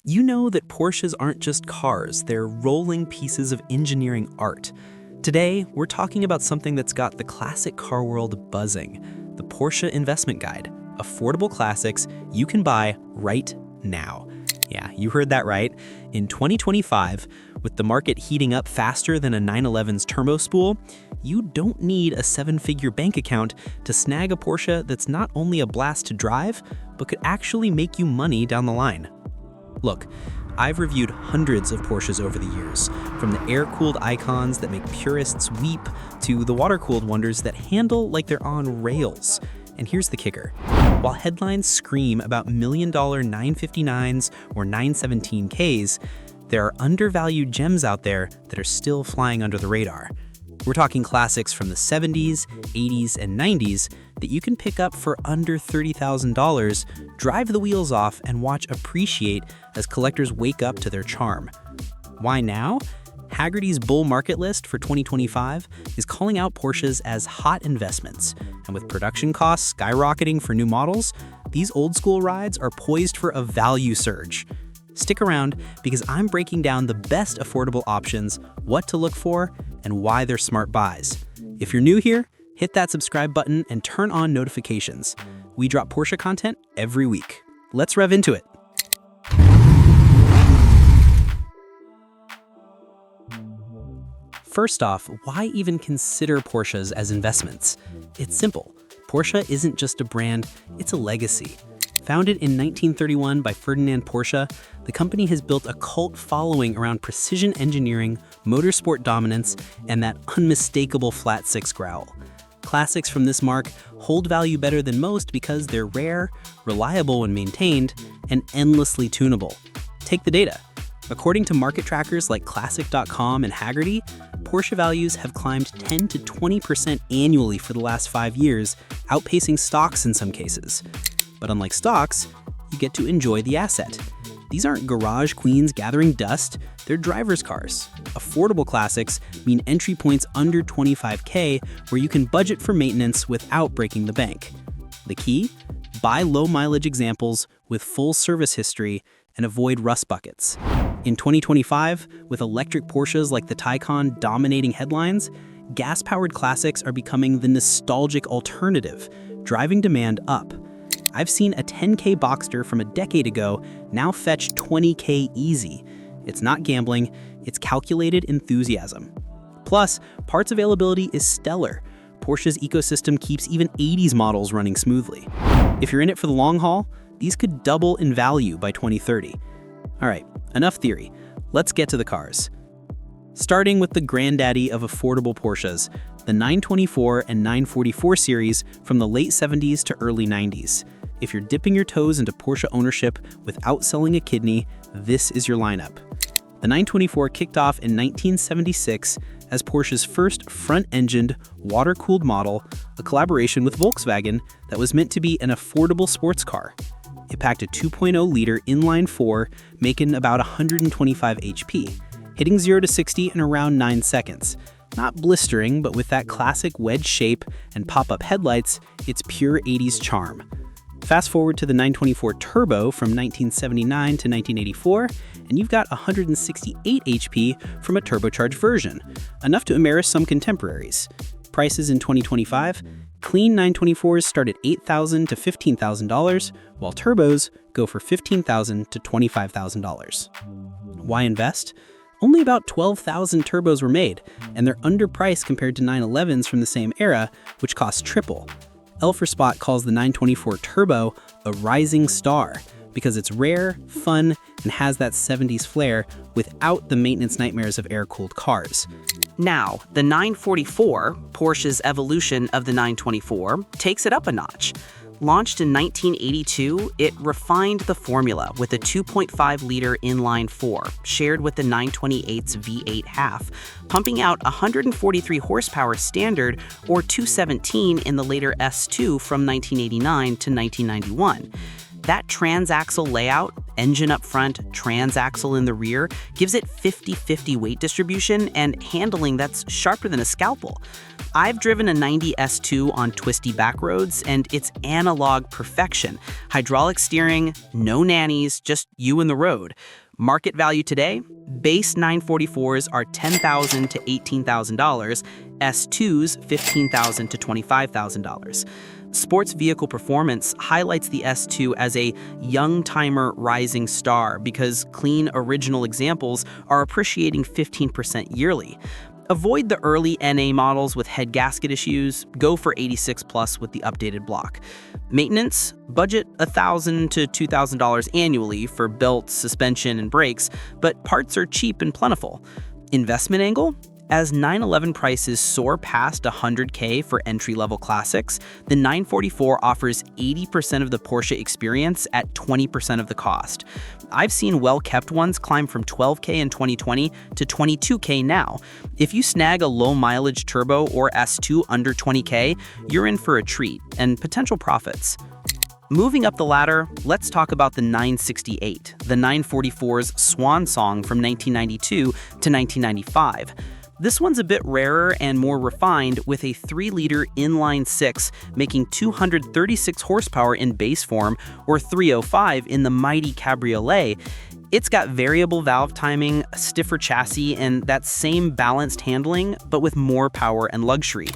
You know that Porsches aren't just cars, they're rolling pieces of engineering art. Today, we're talking about something that's got the classic car world buzzing, the Porsche Investment Guide, affordable classics you can buy right now. Yeah, you heard that right. In 2025, with the market heating up faster than a 911's turbo spool, you don't need a seven-figure bank account to snag a Porsche that's not only a blast to drive, but could actually make you money down the line. Look, I've reviewed hundreds of Porsches over the years, from the air-cooled icons that make purists weep to the water-cooled wonders that handle like they're on rails. And here's the kicker. While headlines scream about million-dollar 959s or 917Ks, there are undervalued gems out there that are still flying under the radar. We're talking classics from the 70s, 80s, and 90s that you can pick up for under $30,000, drive the wheels off, and watch appreciate as collectors wake up to their charm. Why now? Hagerty's bull market list for 2025 is calling out Porsches as hot investments, and with production costs skyrocketing for new models, these old-school rides are poised for a value surge. Stick around because I'm breaking down the best affordable options, what to look for, and why they're smart buys. If you're new here, hit that subscribe button and turn on notifications. We drop Porsche content every week. Let's rev into it. First off, why even consider Porsches as investments? It's simple. Porsche isn't just a brand, it's a legacy. Founded in 1931 by Ferdinand Porsche, the company has built a cult following around precision engineering, motorsport dominance, and that unmistakable flat six growl. Classics from this mark hold value better than most because they're rare, reliable when maintained, and endlessly tunable. Take the data. According to market trackers like Classic.com and Hagerty, Porsche values have climbed 10 to 20% annually for the last 5 years, outpacing stocks in some cases. But unlike stocks, you get to enjoy the asset. These aren't garage queens gathering dust, they're driver's cars. Affordable classics mean entry points under $25K where you can budget for maintenance without breaking the bank. The key? Buy low-mileage examples with full service history and avoid rust buckets. In 2025, with electric Porsches like the Taycan dominating headlines, gas-powered classics are becoming the nostalgic alternative, driving demand up. I've seen a 10K Boxster from a decade ago now fetch 20K easy. It's not gambling, it's calculated enthusiasm. Plus, parts availability is stellar. Porsche's ecosystem keeps even 80s models running smoothly. If you're in it for the long haul, these could double in value by 2030. All right, enough theory. Let's get to the cars. Starting with the granddaddy of affordable Porsches, the 924 and 944 series from the late 70s to early 90s. If you're dipping your toes into Porsche ownership without selling a kidney, this is your lineup. The 924 kicked off in 1976 as Porsche's first front-engined, water-cooled model, a collaboration with Volkswagen that was meant to be an affordable sports car. It packed a 2.0-liter inline-4, making about 125 HP, hitting 0 to 60 in around 9 seconds. Not blistering, but with that classic wedge shape and pop-up headlights, it's pure 80s charm. Fast forward to the 924 Turbo from 1979 to 1984, and you've got 168 HP from a turbocharged version, enough to embarrass some contemporaries. Prices in 2025, clean 924s start at $8,000 to $15,000, while turbos go for $15,000 to $25,000. Why invest? Only about 12,000 turbos were made, and they're underpriced compared to 911s from the same era, which cost triple. Spot calls the 924 Turbo a rising star because it's rare, fun, and has that 70s flair without the maintenance nightmares of air-cooled cars. Now, the 944, Porsche's evolution of the 924, takes it up a notch. Launched in 1982, it refined the formula with a 2.5-liter inline-4, shared with the 928's V8 half, pumping out 143 horsepower standard or 217 in the later S2 from 1989 to 1991. That transaxle layout, engine up front, transaxle in the rear, gives it 50-50 weight distribution and handling that's sharper than a scalpel. I've driven a 90 S2 on twisty back roads, and it's analog perfection. Hydraulic steering, no nannies, just you and the road. Market value today, base 944s are $10,000 to $18,000, S2s $15,000 to $25,000. Sports Vehicle Performance highlights the S2 as a young-timer rising star because clean original examples are appreciating 15% yearly. Avoid the early NA models with head gasket issues, go for 86 Plus with the updated block. Maintenance, budget $1,000 to $2,000 annually for belts, suspension, and brakes, but parts are cheap and plentiful. Investment angle? As 911 prices soar past $100K for entry-level classics, the 944 offers 80% of the Porsche experience at 20% of the cost. I've seen well-kept ones climb from $12K in 2020 to $22K now. If you snag a low-mileage turbo or S2 under $20K, you're in for a treat and potential profits. Moving up the ladder, let's talk about the 968, the 944's swan song from 1992 to 1995. This one's a bit rarer and more refined with a 3-liter inline-6 making 236 horsepower in base form or 305 in the mighty cabriolet. It's got variable valve timing, a stiffer chassis, and that same balanced handling, but with more power and luxury.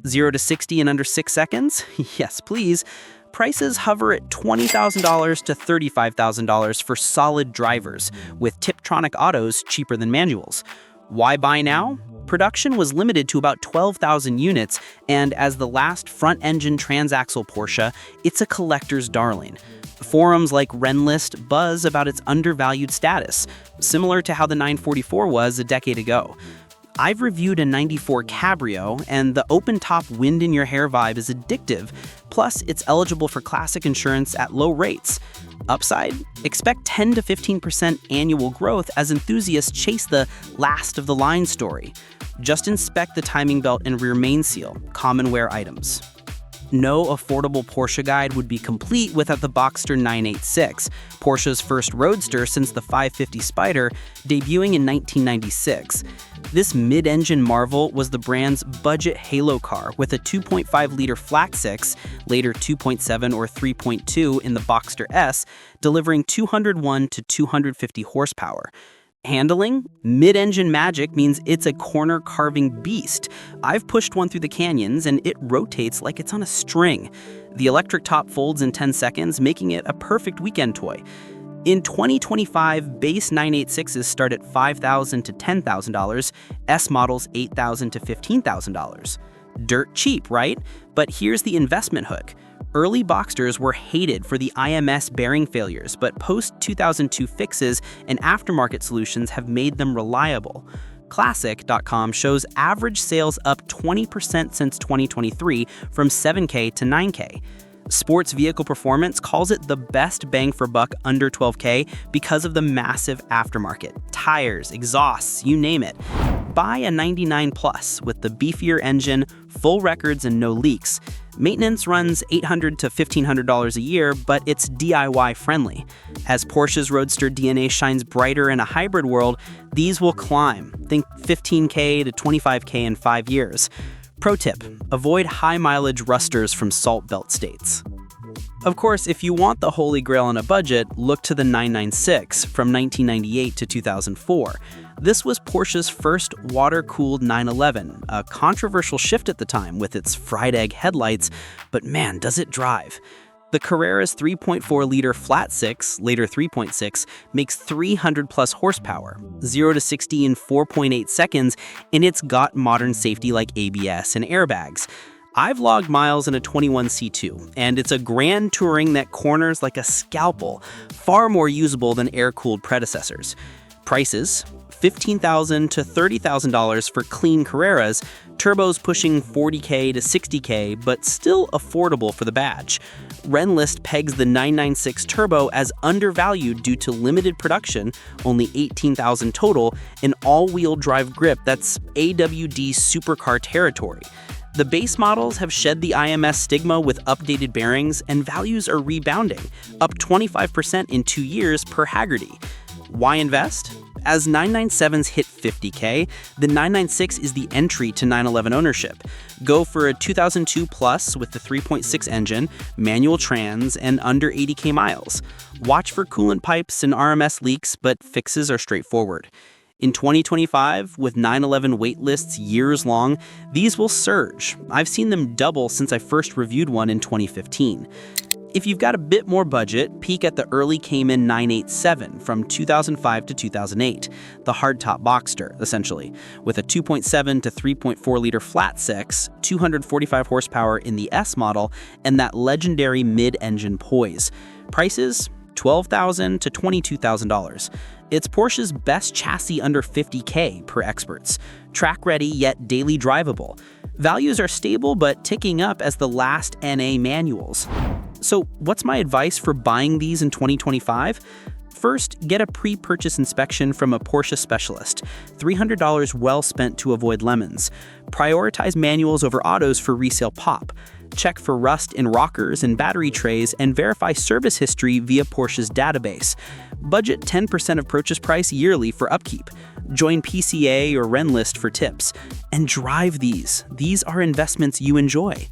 0 to 60 in under 6 seconds? Yes, please. Prices hover at $20,000 to $35,000 for solid drivers, with Tiptronic autos cheaper than manuals. Why buy now? Production was limited to about 12,000 units, and as the last front-engine transaxle Porsche, it's a collector's darling. Forums like Renlist buzz about its undervalued status, similar to how the 944 was a decade ago. I've reviewed a 94 Cabrio, and the open-top wind-in-your-hair vibe is addictive, plus it's eligible for classic insurance at low rates. Upside? Expect 10 to 15% annual growth as enthusiasts chase the last-of-the-line story. Just inspect the timing belt and rear main seal, common wear items. No affordable Porsche guide would be complete without the Boxster 986, Porsche's first roadster since the 550 Spider, debuting in 1996. This mid-engine marvel was the brand's budget halo car with a 2.5-liter flat-six, later 2.7 or 3.2 in the Boxster S, delivering 201 to 250 horsepower. Handling? Mid-engine magic means it's a corner-carving beast. I've pushed one through the canyons, and it rotates like it's on a string. The electric top folds in 10 seconds, making it a perfect weekend toy. In 2025, base 986s start at $5,000 to $10,000, S models $8,000 to $15,000. Dirt cheap, right? But here's the investment hook. Early Boxsters were hated for the IMS bearing failures, but post-2002 fixes and aftermarket solutions have made them reliable. Classic.com shows average sales up 20% since 2023 from 7K to 9K. Sports Vehicle Performance calls it the best bang for buck under 12K because of the massive aftermarket. Tires, exhausts, you name it. Buy a 99 Plus with the beefier engine, full records, and no leaks. Maintenance runs $800 to $1,500 a year, but it's DIY friendly. As Porsche's Roadster DNA shines brighter in a hybrid world, these will climb. Think 15K to 25K in 5 years. Pro tip, avoid high-mileage rusters from salt belt states. Of course, if you want the holy grail on a budget, look to the 996 from 1998 to 2004. This was Porsche's first water-cooled 911, a controversial shift at the time with its fried egg headlights, but man, does it drive. The Carrera's 3.4-liter flat-six, later 3.6, makes 300-plus horsepower, 0 to 60 in 4.8 seconds, and it's got modern safety like ABS and airbags. I've logged miles in a 21 C2, and it's a grand touring that corners like a scalpel, far more usable than air-cooled predecessors. Prices: $15,000 to $30,000 for clean Carreras, turbos pushing $40K to $60K, but still affordable for the badge. Renlist pegs the 996 Turbo as undervalued due to limited production, only $18,000 total, and all-wheel drive grip that's AWD supercar territory. The base models have shed the IMS stigma with updated bearings, and values are rebounding, up 25% in 2 years per Hagerty. Why invest? As 997s hit 50K, the 996 is the entry to 911 ownership. Go for a 2002 Plus with the 3.6 engine, manual trans, and under 80K miles. Watch for coolant pipes and RMS leaks, but fixes are straightforward. In 2025, with 911 wait lists years long, these will surge. I've seen them double since I first reviewed one in 2015. If you've got a bit more budget, peek at the early Cayman 987 from 2005 to 2008, the hardtop Boxster, essentially, with a 2.7 to 3.4 liter flat six, 245 horsepower in the S model, and that legendary mid-engine poise. Prices? $12,000 to $22,000. It's Porsche's best chassis under 50K per experts. Track-ready yet daily drivable. Values are stable but ticking up as the last NA manuals. So what's my advice for buying these in 2025? First, get a pre-purchase inspection from a Porsche specialist. $300 well spent to avoid lemons. Prioritize manuals over autos for resale pop. Check for rust in rockers and battery trays, and verify service history via Porsche's database. Budget 10% of purchase price yearly for upkeep. Join PCA or Renlist for tips. And drive these. These are investments you enjoy.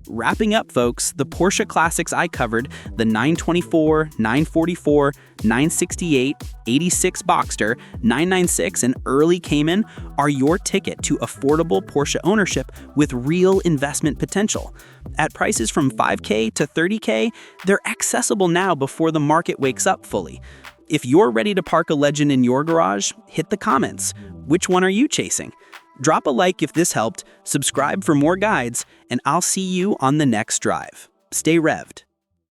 Wrapping up, folks, the Porsche classics I covered, the 924, 944, 968, 86 Boxster, 996, and early Cayman, are your ticket to affordable Porsche ownership with real investment potential. At prices from 5K to 30K, they're accessible now before the market wakes up fully. If you're ready to park a legend in your garage, hit the comments. Which one are you chasing? Drop a like if this helped, subscribe for more guides, and I'll see you on the next drive. Stay revved.